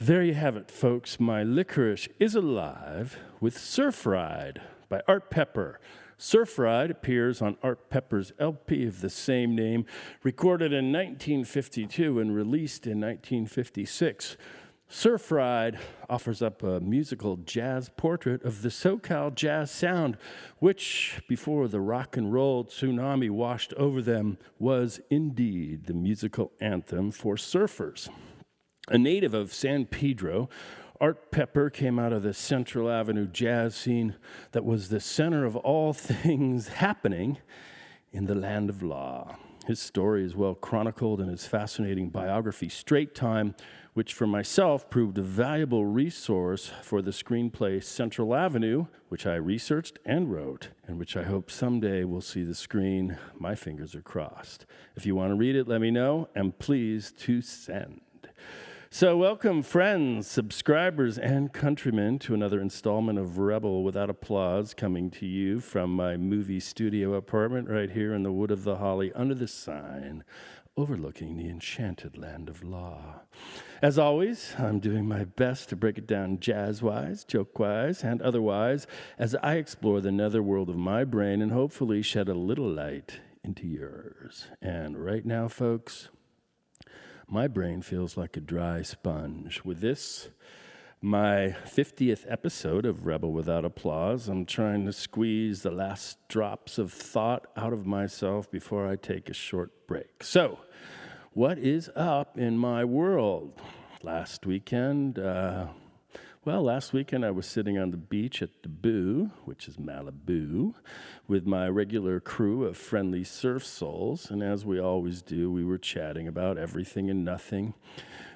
There you have it, folks. My Licorice is alive with Surf Ride by Art Pepper. Surf Ride appears on Art Pepper's LP of the same name, recorded in 1952 and released in 1956. Surf Ride offers up a musical jazz portrait of the SoCal jazz sound, which, before the rock and roll tsunami washed over them, was indeed the musical anthem for surfers. A native of San Pedro, Art Pepper came out of the Central Avenue jazz scene that was the center of all things happening in the land of law. His story is well chronicled in his fascinating biography, Straight Time, which for myself proved a valuable resource for the screenplay Central Avenue, which I researched and wrote, and which I hope someday will see the screen. My fingers are crossed. If you want to read it, let me know, and please to send. So welcome, friends, subscribers, and countrymen to another installment of Rebel Without Applause, coming to you from my movie studio apartment right here in the Wood of the Holly under the sign, overlooking the enchanted land of law. As always, I'm doing my best to break it down jazz-wise, joke-wise, and otherwise as I explore the netherworld of my brain and hopefully shed a little light into yours. And right now, folks, my brain feels like a dry sponge. With this, my 50th episode of Rebel Without Applause, I'm trying to squeeze the last drops of thought out of myself before I take a short break. So, what is up in my world? Last weekend I was sitting on the beach at the Boo, which is Malibu, with my regular crew of friendly surf souls, and as we always do, we were chatting about everything and nothing.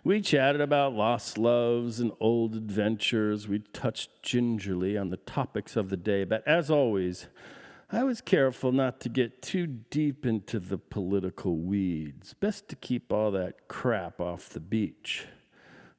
We chatted about lost loves and old adventures. We touched gingerly on the topics of the day, but as always, I was careful not to get too deep into the political weeds. Best to keep all that crap off the beach.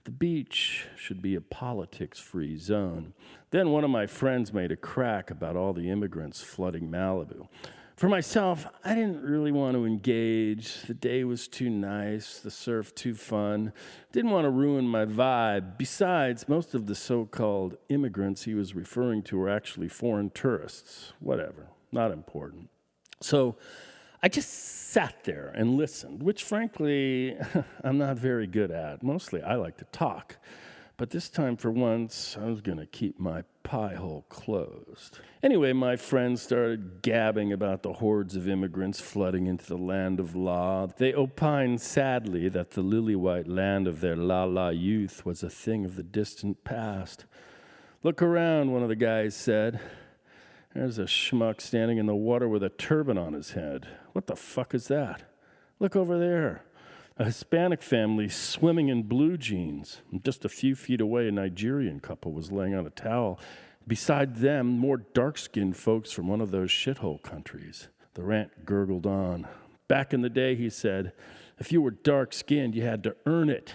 The beach should be a politics-free zone. Then one of my friends made a crack about all the immigrants flooding Malibu. For myself, I didn't really want to engage. The day was too nice, the surf too fun. Didn't want to ruin my vibe. Besides, most of the so-called immigrants he was referring to were actually foreign tourists. Whatever, not important. So I just sat there and listened, which frankly, I'm not very good at. Mostly I like to talk. But this time for once, I was going to keep my pie hole closed. Anyway, my friends started gabbing about the hordes of immigrants flooding into the land of law. They opined sadly that the lily-white land of their la-la youth was a thing of the distant past. "Look around," one of the guys said. "There's a schmuck standing in the water with a turban on his head. What the fuck is that? Look over there. A Hispanic family swimming in blue jeans. And just a few feet away, a Nigerian couple was laying on a towel. Beside them, more dark-skinned folks from one of those shithole countries." The rant gurgled on. "Back in the day," he said, "if you were dark-skinned, you had to earn it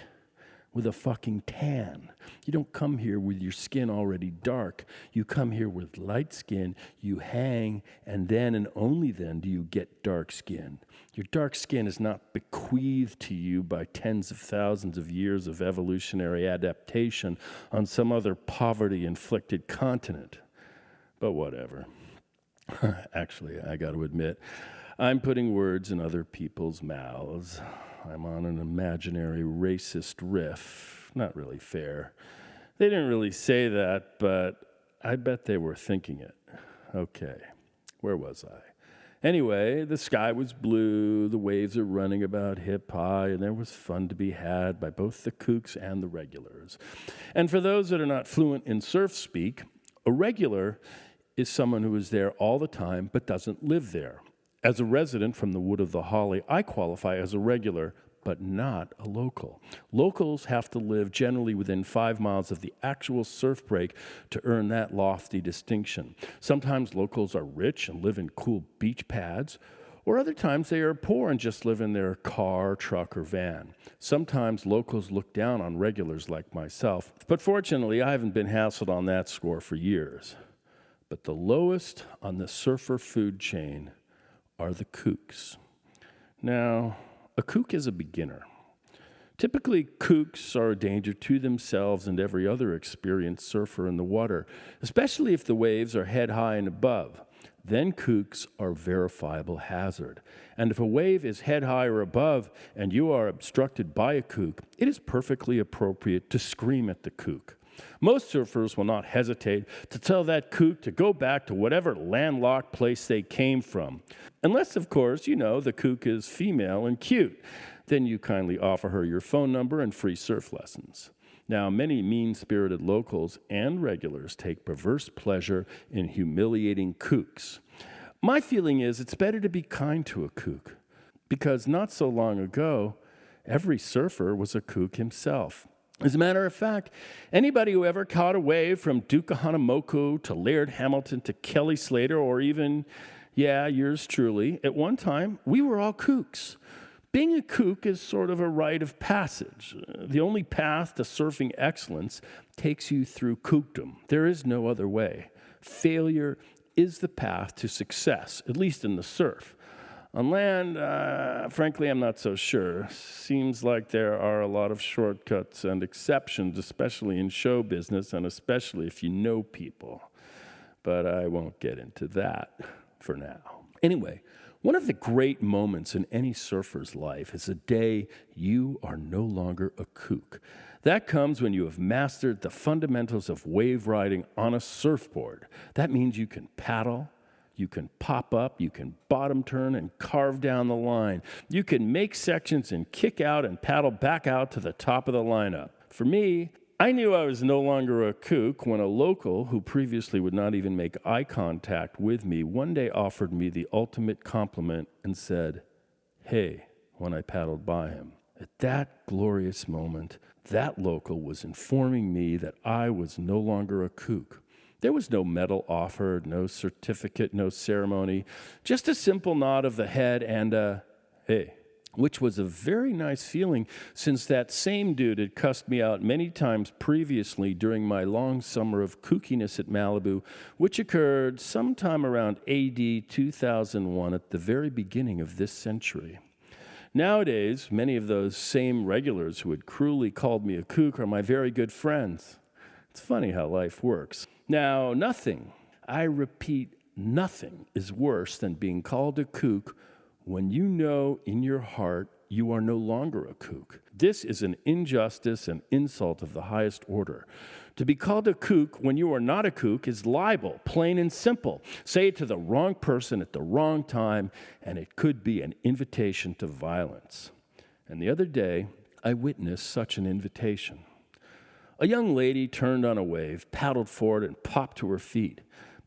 with a fucking tan. You don't come here with your skin already dark. You come here with light skin, you hang, and then and only then do you get dark skin. Your dark skin is not bequeathed to you by tens of thousands of years of evolutionary adaptation on some other poverty-inflicted continent." But whatever. Actually, I got to admit, I'm putting words in other people's mouths. I'm on an imaginary racist riff. Not really fair. They didn't really say that, but I bet they were thinking it. Okay, where was I? Anyway, the sky was blue, the waves are running about hip high, and there was fun to be had by both the Kooks and the Regulars. And for those that are not fluent in surf speak, a regular is someone who is there all the time but doesn't live there. As a resident from the Wood of the Holly, I qualify as a regular, but not a local. Locals have to live generally within 5 miles of the actual surf break to earn that lofty distinction. Sometimes locals are rich and live in cool beach pads, or other times they are poor and just live in their car, truck, or van. Sometimes locals look down on regulars like myself, but fortunately I haven't been hassled on that score for years. But the lowest on the surfer food chain are the Kooks. Now, a kook is a beginner. Typically, kooks are a danger to themselves and every other experienced surfer in the water, especially if the waves are head high and above. Then kooks are a verifiable hazard. And if a wave is head high or above and you are obstructed by a kook, it is perfectly appropriate to scream at the kook. Most surfers will not hesitate to tell that kook to go back to whatever landlocked place they came from. Unless, of course, the kook is female and cute. Then you kindly offer her your phone number and free surf lessons. Now, many mean-spirited locals and regulars take perverse pleasure in humiliating kooks. My feeling is it's better to be kind to a kook, because not so long ago, every surfer was a kook himself. As a matter of fact, anybody who ever caught a wave from Duke Kahanamoku to Laird Hamilton to Kelly Slater or even, yours truly, at one time, we were all kooks. Being a kook is sort of a rite of passage. The only path to surfing excellence takes you through kookdom. There is no other way. Failure is the path to success, at least in the surf. On land, frankly, I'm not so sure. Seems like there are a lot of shortcuts and exceptions, especially in show business and especially if you know people. But I won't get into that for now. Anyway, one of the great moments in any surfer's life is the day you are no longer a kook. That comes when you have mastered the fundamentals of wave riding on a surfboard. That means you can paddle, you can pop up, you can bottom turn and carve down the line. You can make sections and kick out and paddle back out to the top of the lineup. For me, I knew I was no longer a kook when a local who previously would not even make eye contact with me one day offered me the ultimate compliment and said, "Hey," when I paddled by him. At that glorious moment, that local was informing me that I was no longer a kook. There was no medal offered, no certificate, no ceremony, just a simple nod of the head and a, "Hey," which was a very nice feeling since that same dude had cussed me out many times previously during my long summer of kookiness at Malibu, which occurred sometime around AD 2001 at the very beginning of this century. Nowadays, many of those same regulars who had cruelly called me a kook are my very good friends. It's funny how life works. Now, nothing, I repeat, nothing is worse than being called a kook when you know in your heart you are no longer a kook. This is an injustice and insult of the highest order. To be called a kook when you are not a kook is libel, plain and simple. Say it to the wrong person at the wrong time, and it could be an invitation to violence. And the other day, I witnessed such an invitation. A young lady turned on a wave, paddled forward, and popped to her feet.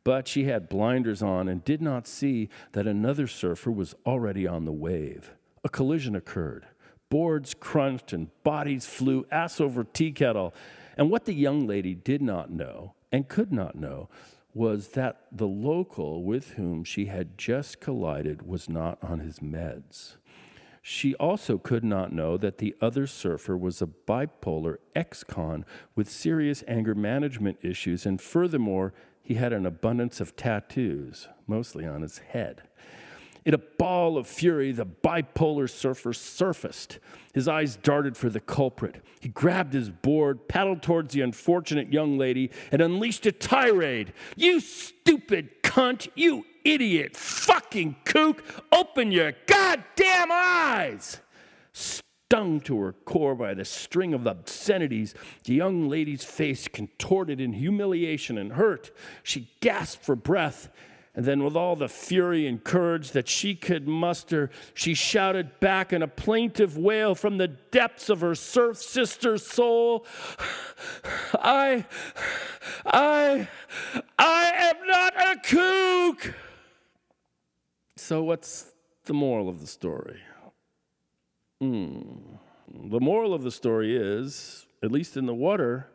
But she had blinders on and did not see that another surfer was already on the wave. A collision occurred. Boards crunched and bodies flew ass over tea kettle. And what the young lady did not know and could not know was that the local with whom she had just collided was not on his meds. She also could not know that the other surfer was a bipolar ex-con with serious anger management issues, and furthermore, he had an abundance of tattoos, mostly on his head. In a ball of fury, the bipolar surfer surfaced. His eyes darted for the culprit. He grabbed his board, paddled towards the unfortunate young lady, and unleashed a tirade. "You stupid cunt! You idiot! Fucking kook! Open your goddamn eyes!" Stung to her core by the string of obscenities, the young lady's face contorted in humiliation and hurt. She gasped for breath, and then with all the fury and courage that she could muster, she shouted back in a plaintive wail from the depths of her surf sister's soul, I am not a kook! So what's the moral of the story? The moral of the story is, at least in the water,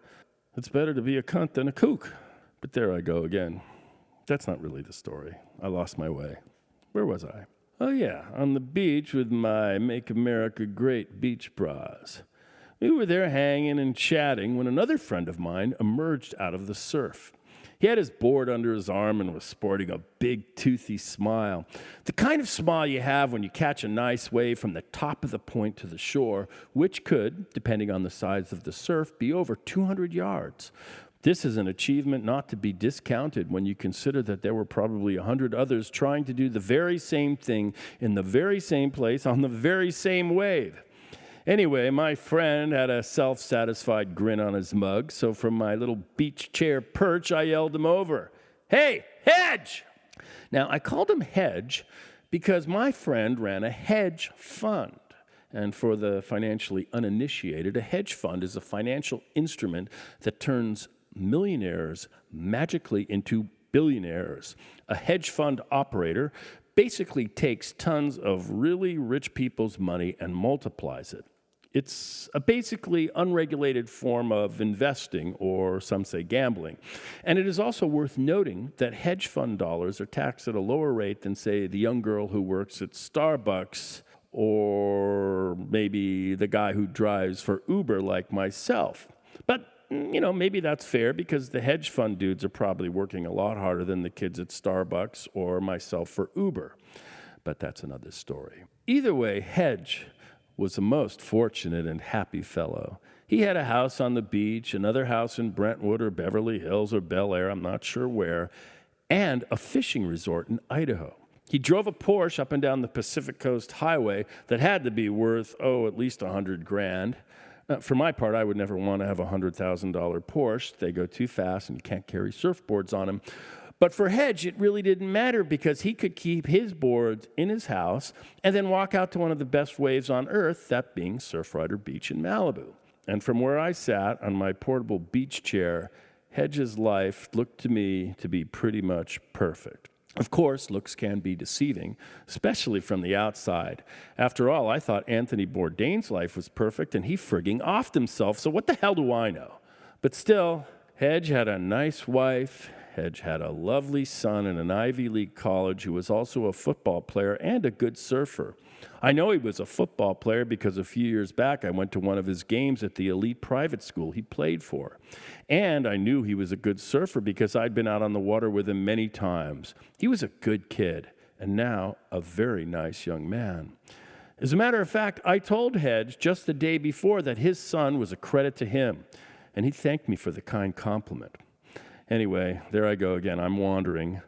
it's better to be a cunt than a kook. But there I go again. That's not really the story. I lost my way. Where was I? Oh yeah, on the beach with my Make America Great beach bras. We were there hanging and chatting when another friend of mine emerged out of the surf. He had his board under his arm and was sporting a big, toothy smile. The kind of smile you have when you catch a nice wave from the top of the point to the shore, which could, depending on the size of the surf, be over 200 yards. This is an achievement not to be discounted when you consider that there were probably 100 others trying to do the very same thing in the very same place on the very same wave. Anyway, my friend had a self-satisfied grin on his mug, so from my little beach chair perch, I yelled him over, "Hey, Hedge!" Now, I called him Hedge because my friend ran a hedge fund. And for the financially uninitiated, a hedge fund is a financial instrument that turns millionaires magically into billionaires. A hedge fund operator basically takes tons of really rich people's money and multiplies it. It's a basically unregulated form of investing, or some say gambling. And it is also worth noting that hedge fund dollars are taxed at a lower rate than, say, the young girl who works at Starbucks, or maybe the guy who drives for Uber like myself. But maybe that's fair because the hedge fund dudes are probably working a lot harder than the kids at Starbucks or myself for Uber. But that's another story. Either way, Hedge was a most fortunate and happy fellow. He had a house on the beach, another house in Brentwood or Beverly Hills or Bel Air, I'm not sure where, and a fishing resort in Idaho. He drove a Porsche up and down the Pacific Coast Highway that had to be worth, at least $100,000. For my part, I would never want to have a $100,000 Porsche. They go too fast and you can't carry surfboards on them. But for Hedge, it really didn't matter because he could keep his boards in his house and then walk out to one of the best waves on earth, that being Surfrider Beach in Malibu. And from where I sat on my portable beach chair, Hedge's life looked to me to be pretty much perfect. Of course, looks can be deceiving, especially from the outside. After all, I thought Anthony Bourdain's life was perfect, and he frigging offed himself, so what the hell do I know? But still, Hedge had a nice wife. Hedge had a lovely son in an Ivy League college who was also a football player and a good surfer. I know he was a football player because a few years back I went to one of his games at the elite private school he played for. And I knew he was a good surfer because I'd been out on the water with him many times. He was a good kid, and now a very nice young man. As a matter of fact, I told Hedge just the day before that his son was a credit to him, and he thanked me for the kind compliment. Anyway, there I go again. I'm wandering.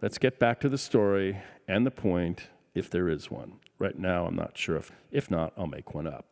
Let's get back to the story and the point, if there is one. Right now, I'm not sure. If not, I'll make one up.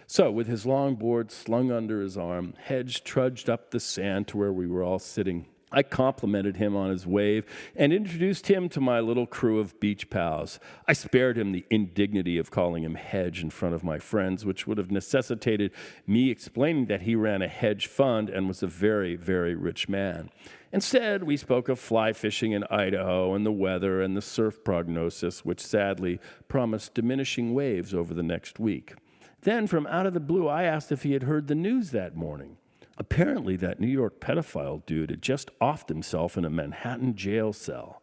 So, with his long board slung under his arm, Hedge trudged up the sand to where we were all sitting. I complimented him on his wave and introduced him to my little crew of beach pals. I spared him the indignity of calling him Hedge in front of my friends, which would have necessitated me explaining that he ran a hedge fund and was a very, very rich man. Instead, we spoke of fly fishing in Idaho and the weather and the surf prognosis, which sadly promised diminishing waves over the next week. Then, from out of the blue, I asked if he had heard the news that morning. Apparently, that New York pedophile dude had just offed himself in a Manhattan jail cell.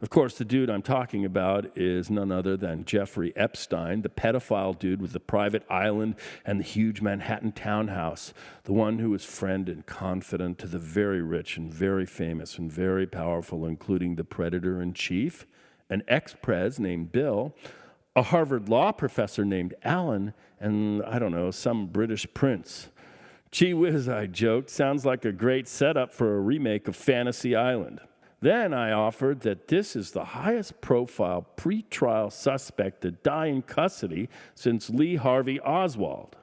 Of course, the dude I'm talking about is none other than Jeffrey Epstein, the pedophile dude with the private island and the huge Manhattan townhouse, the one who was friend and confidant to the very rich and very famous and very powerful, including the predator-in-chief, an ex-prez named Bill, a Harvard law professor named Alan, and, some British prince. Gee whiz, I joked, sounds like a great setup for a remake of Fantasy Island. Then I offered that this is the highest profile pre-trial suspect to die in custody since Lee Harvey Oswald.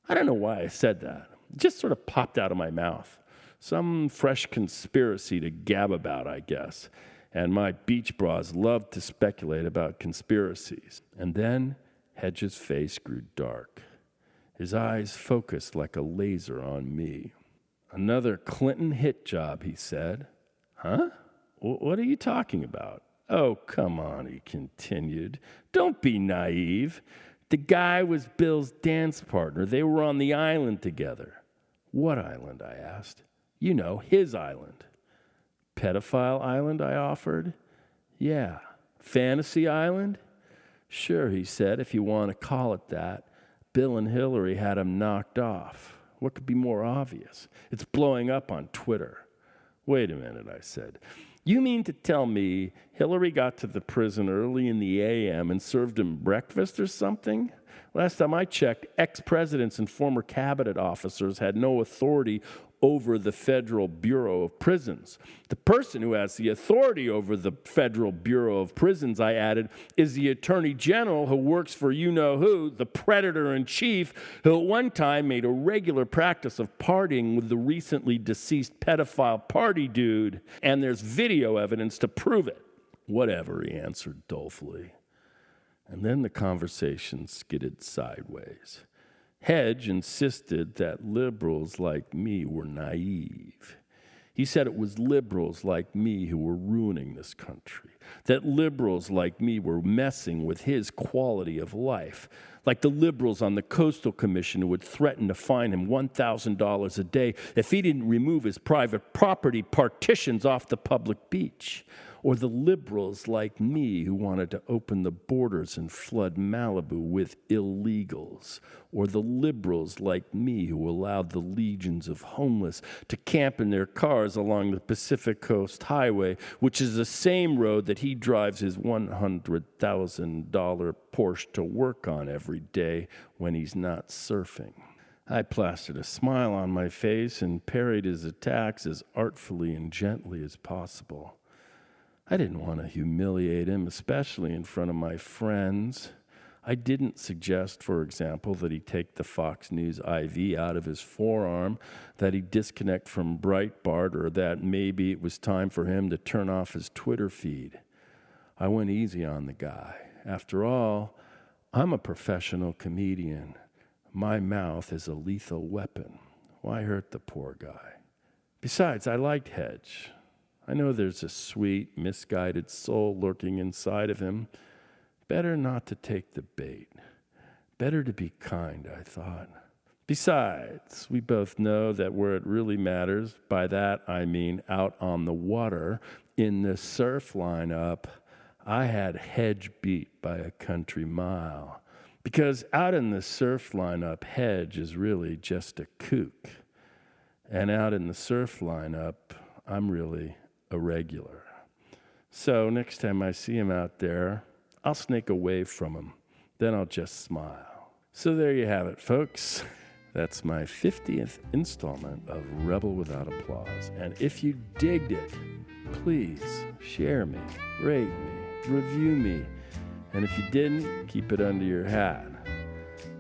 I don't know why I said that. It just sort of popped out of my mouth. Some fresh conspiracy to gab about, I guess. And my beach bras loved to speculate about conspiracies. And then Hedge's face grew dark. His eyes focused like a laser on me. "Another Clinton hit job," he said. "Huh? What are you talking about?" "Oh, come on," he continued. "Don't be naive. The guy was Bill's dance partner. They were on the island together." "What island?" I asked. "You know, his island." "Pedophile Island?" I offered. "Yeah." "Fantasy Island?" "Sure," he said, "if you want to call it that. Bill and Hillary had him knocked off. What could be more obvious? It's blowing up on Twitter." Wait a minute, I said. You mean to tell me Hillary got to the prison early in the a.m. and served him breakfast or something? Last time I checked, ex-presidents and former cabinet officers had no authority over the Federal Bureau of Prisons. The person who has the authority over the Federal Bureau of Prisons, I added, is the Attorney General who works for you-know-who, the Predator-in-Chief, who at one time made a regular practice of partying with the recently deceased pedophile party dude, and there's video evidence to prove it. Whatever, he answered dolefully. And then the conversation skidded sideways. Hedge insisted that liberals like me were naive. He said it was liberals like me who were ruining this country, that liberals like me were messing with his quality of life, like the liberals on the Coastal Commission who would threaten to fine him $1,000 a day if he didn't remove his private property partitions off the public beach. Or the liberals like me who wanted to open the borders and flood Malibu with illegals. Or the liberals like me who allowed the legions of homeless to camp in their cars along the Pacific Coast Highway, which is the same road that he drives his $100,000 Porsche to work on every day when he's not surfing. I plastered a smile on my face and parried his attacks as artfully and gently as possible. I didn't want to humiliate him, especially in front of my friends. I didn't suggest, for example, that he take the Fox News IV out of his forearm, that he disconnect from Breitbart, or that maybe it was time for him to turn off his Twitter feed. I went easy on the guy. After all, I'm a professional comedian. My mouth is a lethal weapon. Why hurt the poor guy? Besides, I liked Hedge. I know there's a sweet, misguided soul lurking inside of him. Better not to take the bait. Better to be kind, I thought. Besides, we both know that where it really matters, by that I mean out on the water, in the surf lineup, I had Hedge beat by a country mile. Because out in the surf lineup, Hedge is really just a kook. And out in the surf lineup, I'm really a regular. So next time I see him out there, I'll snake away from him. Then I'll just smile. So there you have it, folks. That's my 50th installment of Rebel Without Applause. And if you digged it, please share me, rate me, review me. And if you didn't, keep it under your hat.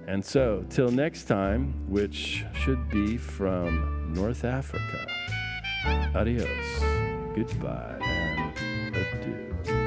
And so, till next time, which should be from North Africa, adios. Goodbye and adieu.